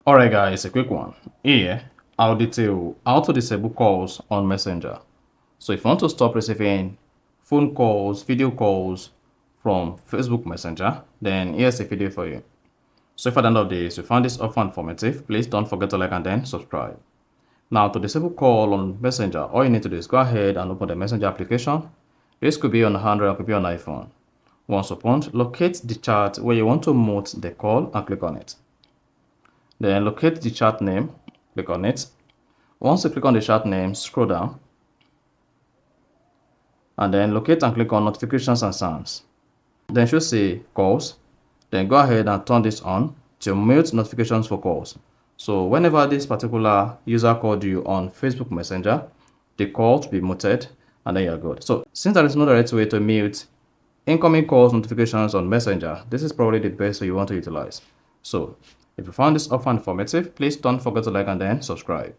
Alright guys, a quick one. Here, I'll detail how to disable calls on Messenger. So if you want to stop receiving phone calls, video calls from Facebook Messenger, then here's a video for you. So if at the end of this you found this offer informative, please don't forget to like and then subscribe. Now to disable call on Messenger, all you need to do is go ahead and open the Messenger application. This could be on Android or could be on iPhone. Once opened, locate the chat where you want to mute the call and click on it. Then locate the chat name, click on it. Once you click on the chat name, scroll down. And then locate and click on notifications and sounds. Then you should see calls. Then go ahead and turn this on to mute notifications for calls. So whenever this particular user called you on Facebook Messenger, the call to be muted and then you're good. So since there is no direct way to mute incoming calls notifications on Messenger, this is probably the best way you want to utilize. So if you found this offer informative, please don't forget to like and then subscribe.